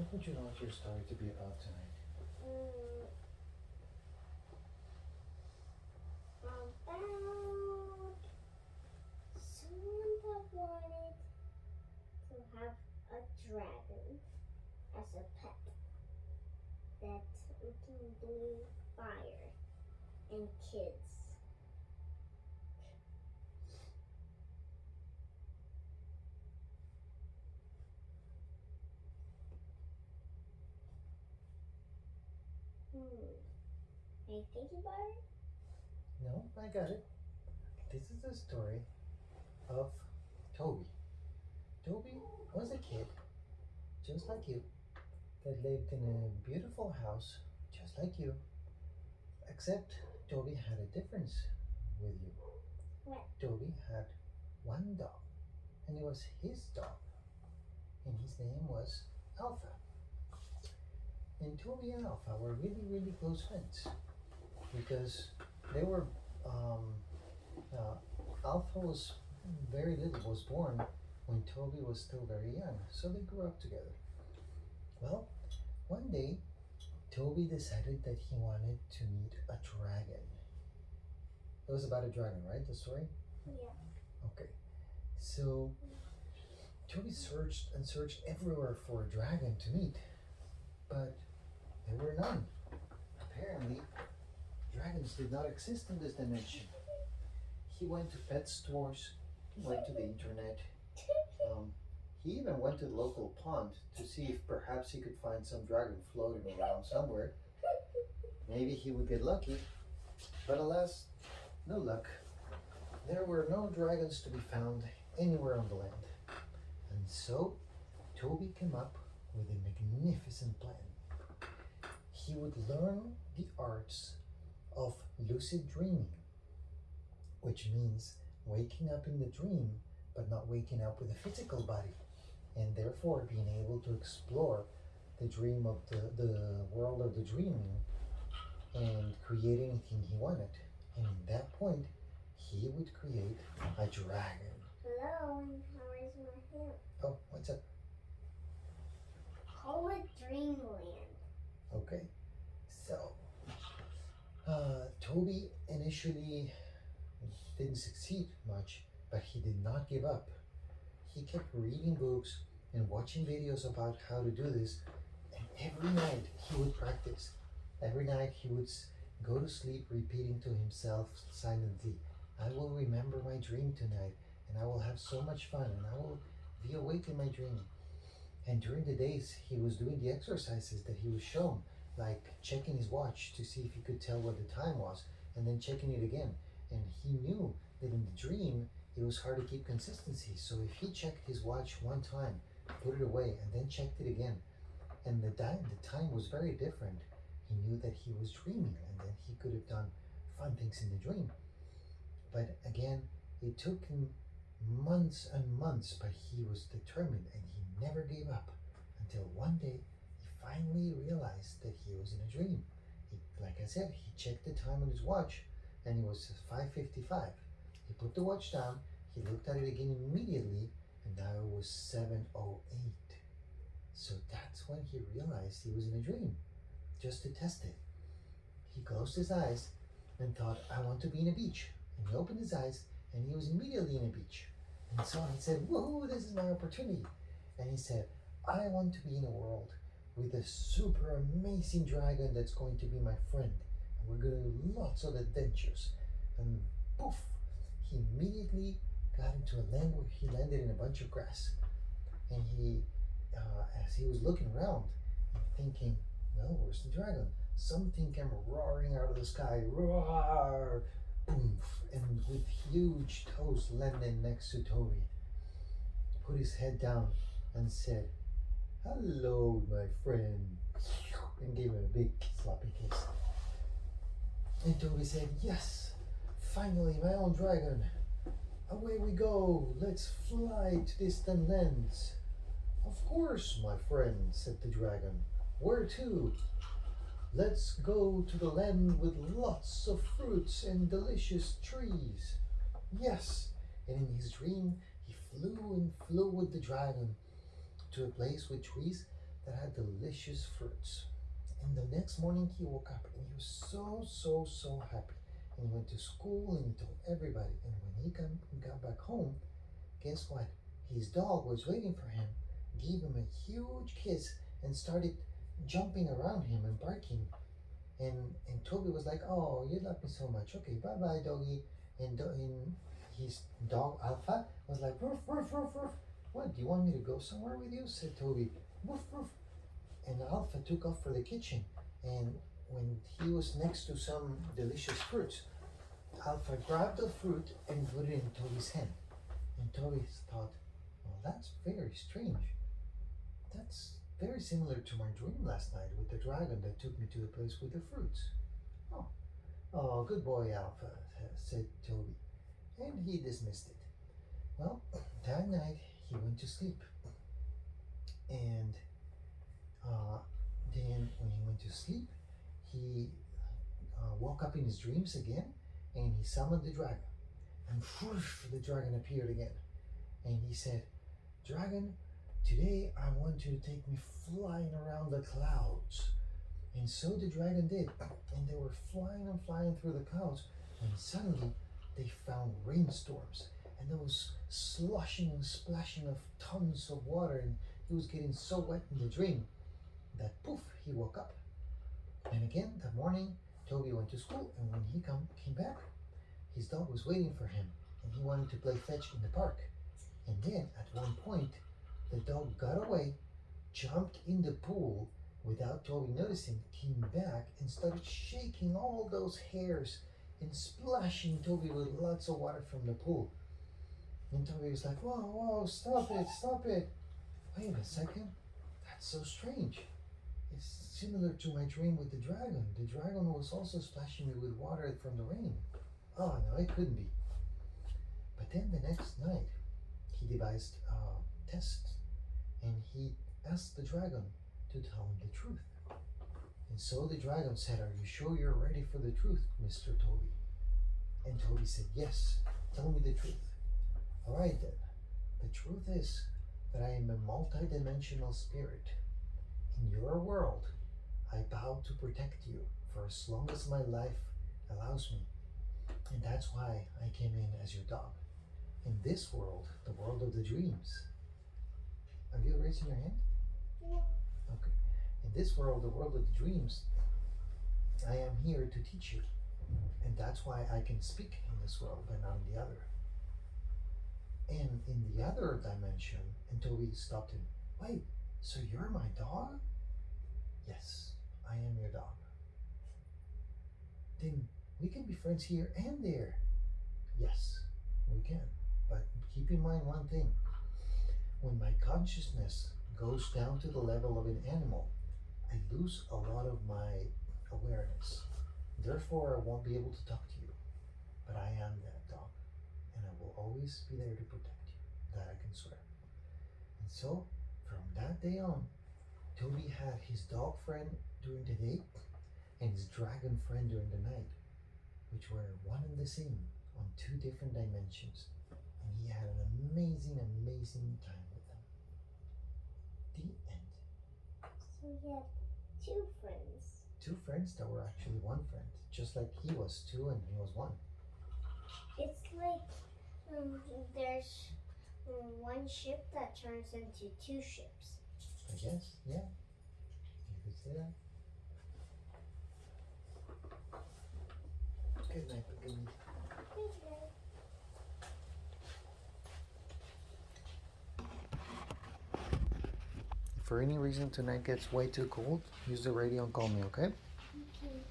What would you want your story to be about tonight? About someone that wanted to have a dragon as a pet that can breathe fire and kids. Are you thinking about it? No, I got it. This is the story of Toby. Toby was a kid, just like you, that lived in a beautiful house, just like you. Except Toby had a difference with you. What? Toby had one dog, and it was his dog, and his name was Alpha. And Toby and Alpha were really, really close friends because they were. Um, Alpha was very little, was born when Toby was still very young, so they grew up together. Well, one day, Toby decided that he wanted to meet a dragon. It was about a dragon, right? The story? Yeah. Okay. So Toby searched and searched everywhere for a dragon to meet, but there were none. Apparently, dragons did not exist in this dimension. He went to pet stores, he went to the internet, um, he even went to the local pond to see if perhaps he could find some dragon floating around somewhere. Maybe he would get lucky, but alas, no luck. There were no dragons to be found anywhere on the land. And so, Toby came up with a magnificent plan. He would learn the arts of lucid dreaming, which means waking up in the dream but not waking up with a physical body, and therefore being able to explore the dream of the world of the dreaming and create anything he wanted. And in that point, he would create a dragon. Hello, and how is my hair? Oh, what's up? Call it Dreamland. Okay, so Toby initially didn't succeed much, but he did not give up. He kept reading books and watching videos about how to do this, and every night he would practice. Every night he would go to sleep repeating to himself silently, I will remember my dream tonight, and I will have so much fun, and I will be awake in my dream. And during the days, he was doing the exercises that he was shown, like checking his watch to see if he could tell what the time was, and then checking it again. And he knew that in the dream, it was hard to keep consistency. So if he checked his watch one time, put it away, and then checked it again, and the time was very different, he knew that he was dreaming, and then he could have done fun things in the dream. But again, it took him months and months, but he was determined and he never gave up until one day he finally realized that he was in a dream. Like I said, he checked the time on his watch and it was 5:55. He put the watch down, he looked at it again immediately, and now it was 7:08. So that's when he realized he was in a dream, just to test it. He closed his eyes and thought, I want to be in a beach. And he opened his eyes and he was immediately in a beach. And so he said, woohoo, this is my opportunity. And he said, I want to be in a world with a super amazing dragon that's going to be my friend. And we're going to do lots of adventures. And poof, he immediately got into a land where he landed in a bunch of grass. And as he was looking around and thinking, well, where's the dragon? Something came roaring out of the sky, roar, boom, and with huge toes landed next to Toby. Put his head down and said, hello, my friend, and gave him a big sloppy kiss. And Toby said, yes, finally, my own dragon. Away we go, let's fly to distant lands. Of course, my friend, said the dragon. Where to? Let's go to the land with lots of fruits and delicious trees. Yes, and in his dream, he flew and flew with the dragon to a place with trees that had delicious fruits. And the next morning he woke up and he was so happy. And he went to school and he told everybody. And when he got back home, guess what? His dog was waiting for him, gave him a huge kiss, and started jumping around him and barking. And Toby was like, "Oh, you love me so much. Okay, bye bye, doggy." And his dog Alpha was like, "Woof woof woof woof." "What? Do you want me to go somewhere with you?" said Toby. "Woof woof." And Alpha took off for the kitchen. And when he was next to some delicious fruits, Alpha grabbed the fruit and put it in Toby's hand. And Toby thought, "Well, that's very strange. That's very similar to my dream last night with the dragon that took me to the place with the fruits." Oh, good boy, Alpha," said Toby. And he dismissed it. Well, that night he went to sleep. And then when he went to sleep, he woke up in his dreams again, and he summoned the dragon. And whoosh, the dragon appeared again. And he said, "Dragon, today I want you to take me flying around the clouds." And so the dragon did. And they were flying and flying through the clouds. And suddenly they found rainstorms. And there was slushing and splashing of tons of water. And he was getting so wet in the dream that poof, he woke up. And again, that morning, Toby went to school. And when he came back, his dog was waiting for him. And he wanted to play fetch in the park. And then at one point, the dog got away, jumped in the pool without Toby noticing, came back and started shaking all those hairs and splashing Toby with lots of water from the pool. And Toby was like, "Whoa, stop it. Wait a second, that's so strange. It's similar to my dream with the dragon. The dragon was also splashing me with water from the rain. Oh, no, it couldn't be." But then the next night, he devised a test, and he asked the dragon to tell him the truth. And so the dragon said, "Are you sure you're ready for the truth, Mr. Toby?" And Toby said, "Yes, tell me the truth." "All right then, the truth is that I am a multi-dimensional spirit. In your world, I vow to protect you for as long as my life allows me. And that's why I came in as your dog. In this world, the world of the dreams." Are you raising your hand? Yeah. Okay. In this world, the world of the dreams, I am here to teach you. And that's why I can speak in this world, but not in the other. And in the other dimension, and Toby stopped him. "Wait, so you're my dog?" "Yes, I am your dog." "Then we can be friends here and there." "Yes, we can. But keep in mind one thing. When my consciousness goes down to the level of an animal, I lose a lot of my awareness. Therefore, I won't be able to talk to you. But I am that dog, and I will always be there to protect you. That I can swear." And so, from that day on, Toby had his dog friend during the day and his dragon friend during the night, which were one and the same on two different dimensions. And he had an amazing time with them. The end. So he had two friends. Two friends that were actually one friend, just like he was two and he was one. It's like there's one ship that turns into two ships. I guess, yeah. You could say that. Good night, Pagani. If for any reason tonight gets way too cold, use the radio and call me, okay? Okay.